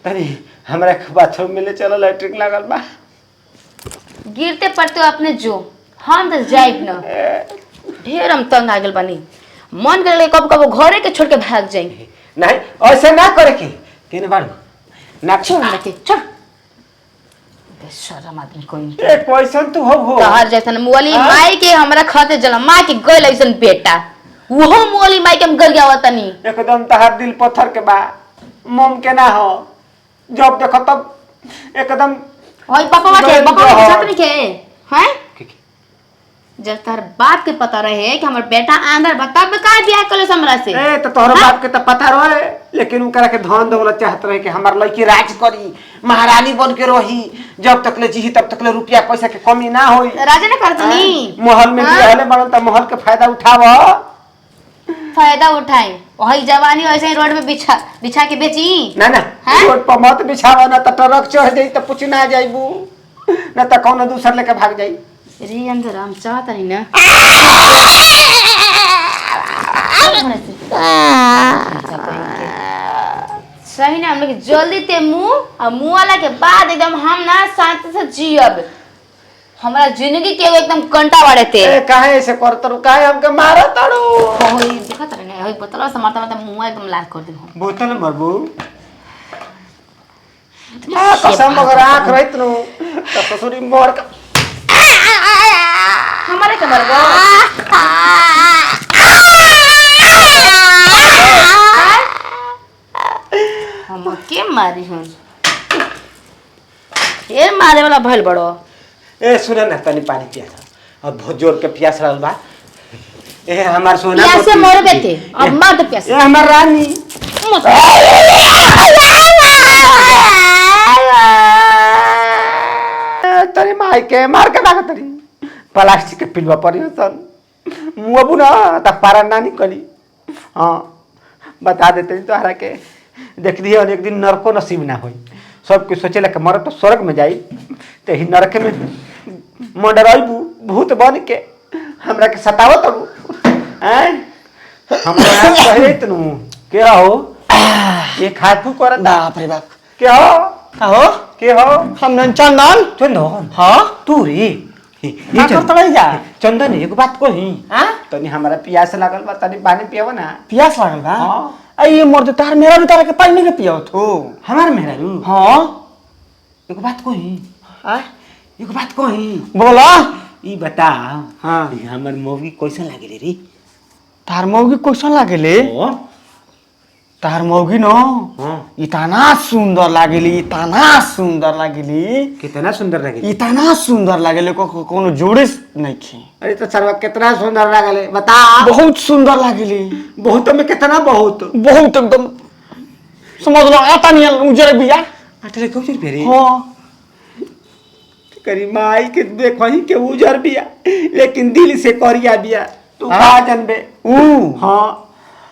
तनी हमरा के बाथरूम में ले चलो लैट्रिन लागल बा। गिरते पड़ते हो अपने जो हम तो जाइब न ढेर हम तंग आ गल बनी मन करे कब कब घरे के छोड़ के भाग जाएंगे। नहीं ऐसे ना करे के केने बाड़ू ना छोड़ लेते छोड़ बेशरम आदमी कोई ए क्वेश्चन तू हो तहर जैसन मुअली माई के हमरा खाते जला मां के गइल ऐसन बेटा वो मुअली माई के हम गल गया तनी एकदम तहार दिल पत्थर के बा मुमकिन ना हो जब देखो तब एकदम ओए पापा के साथ नहीं के हैं जब तार बाप के पता रहे कि हमर बेटा अंदर बता बे का बियाह कले हमरा से ए तो तोहर बाप के तो पता रहे लेकिन उनकरा के धन दौलत चाहत रहे कि हमार लड़की राज करी महारानी बन के रही जब तक ले जी तब तक ले रुपया पैसा के कमी ना होई राजा ने करतनी महल में रहले बनल त महल के फायदा उठाव फायदा उठाए वही जवानी ऐसे ही रोड पे बिछा के बेची ना ना रोड पर मत बिछावा ना त ट्रक चढ़ जाई त कुछ ना जाइबू ना त कौन दूसर लेके भाग जाई रे अंदर हम चाहत नहीं ना सही ना हम लोग जल्दी ते मुंह और मुंह वाला के बाद एकदम हम ना शांति से जियब हमारा जिंदगी के एकदम कंटा बाड़े ते ए काहे ऐसे करत रु काहे हमके मारत ताड़ू होई देखत रहे ना होई बोतल से मारता मारता मुंह एकदम लाल कर दे बोतल मरबू कसम अगर आंख रहित नु त ससुरी मोर का हमारे के मरबो हम के मारी हन ये मारे वाला भइल बड़ो ए सुन ना तनी पानी पिया अब बहुत जोर के प्यास रहल बा ए हमार सोना प्यास से मोर बेटे अब मार दे प्यास ए हमार रानी तनी माई के मार के भागत तनी प्लास्टिक के पिलवा परियो सन मुअबू ना त पारा नानी कली हां बता देते तोहरा के देख लियो एक दिन नरको नसीब ना होई सब कुछ सोचेला के मर तो स्वर्ग में जाई ते ही नरक में मंडराइबू भूत बन के हमरा के सतावत तू हैं हमरा कहे तनु के हो ये खातू करत बाप रे बाप के हो के हो हम चंदन चंदन हां तू रे का करत रही जा चंदन एगो बात कही हां तनी हमरा प्यास लागल बा तनी पानी पियाव ना प्यास लागल बा हां आई मर्द तार मेरा भी तार के पानी के पियो थो हमार मेहरारू हां एगो बात कही हां एगो बात कही बोला ई बता हां हमर मौगी कैसन लागेले रे तार मौगी कैसन लागेले तार मौगी न इतना सुंदर लागेली कितना सुंदर लागेली इतना सुंदर लागेले कोनो जोड़े नहीं खे अरे तो सरवा कितना सुंदर लागेले बता बहुत सुंदर लागेली बहुत में कितना बहुत एकदम समझ लो आता नहीं उजर बिया अटले क्यों चल फेरी हां करी माई के देखही के उजर बिया लेकिन दिल से करिया बिया तू का जानबे हां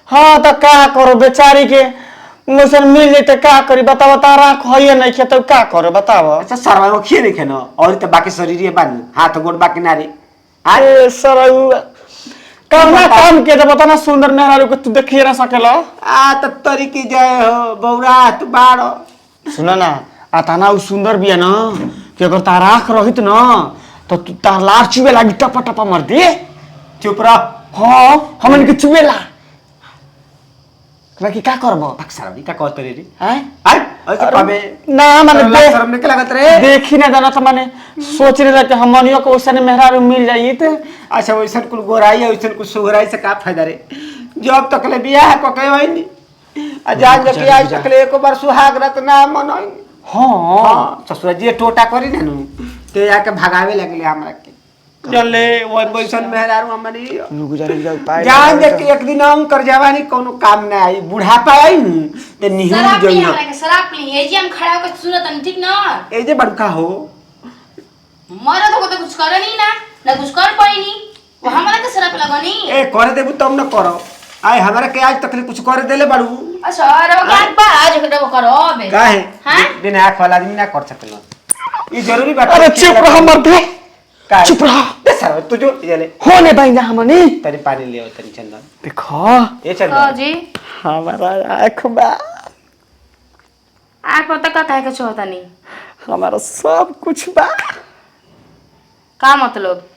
हाँ तो क्या करो बेचारी के मुसन मिल जाए तो क्या करी बताओ तारा खाइए नहीं खे तो क्या करो बताओ अच्छा सरवा वो खिए नहीं खेनो और तो बाकी शरीर ये बानी हाथ गोड़ बाकी नारी अरे सरऊ करना काम के तो बताना सुंदर मेहरारू को तू देखिए ना सकेला आ तो तरी की जय हो बौरा तू बाड़ो सुना ना आताना उ सुंदर बिया ना कि अगर तार आँख रहित ना तो तू तार लार चुवे लागी टपा टपा मर दे चुप रह हाँ हमन के चुवेला बाकी क्या करबो अक्सर का कहत रे रे हैं आई ऐसे पाबे ना माने शर्म निकल लागत रे देखी ना जाना तो माने सोच रहे थे कि हमनियो को ओसने मेहरारू मिल जाई त अच्छा वैसन कुल गोराई वैसन कुल सुगराई से का फायदा रे जब तक ले बियाह को कहे होइनी आ जान जब आज तक ले एक बार सुहाग रात ना मनई हां ससुर जी टोटा करी ना नु ते आके भगावे लगले हमरा के चले वो वैसन मेहरारू हमनी गुजारे जाऊ पाए जान जे कि एक दिन हम कर जवानी कोनो काम ना आई बुढ़ापा आई नु ते निहुर जई हमरा के शराब पी ए जी हम खड़ा होकर सुनत न ठीक ना ए जे बड़का हो मरद हो तो कुछ करे नहीं ना कुछ कर पाई नहीं वो हमरा के शराब लगनी ए करे देबू तब न करो आय हमरा के आज तक कुछ करे देले बाड़ू अच्छा अरे वो ज्ञान पा आज के वो करो बे काहे हां बिना आंख वाला आदमी ना कर सकलो ई जरूरी बात अरे चुप रह मर दे चुप रह दे सर तू जो चले होने बाइंदा हमनी तनी पानी ले तनी चंदन देखो ए चंदन जी हमारा आँख बा आँख में तक का कहे के चाहता नहीं हमारा सब कुछ बा। का मतलब